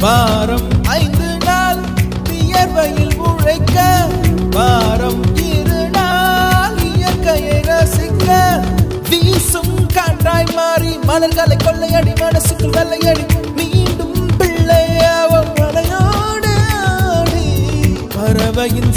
வாரம் 5 நாள் வியர்வையில் உழைக்க, வாரம் 2 நாள் இயற்கையை ரசிக்க, வீசும் காற்றாய் மாறி மலர்களை கொள்ளையடி, மனசுக்குள் வெள்ளையடி, மீண்டும் பிள்ளையாவும் மலையோடு ஆடி பறவையின்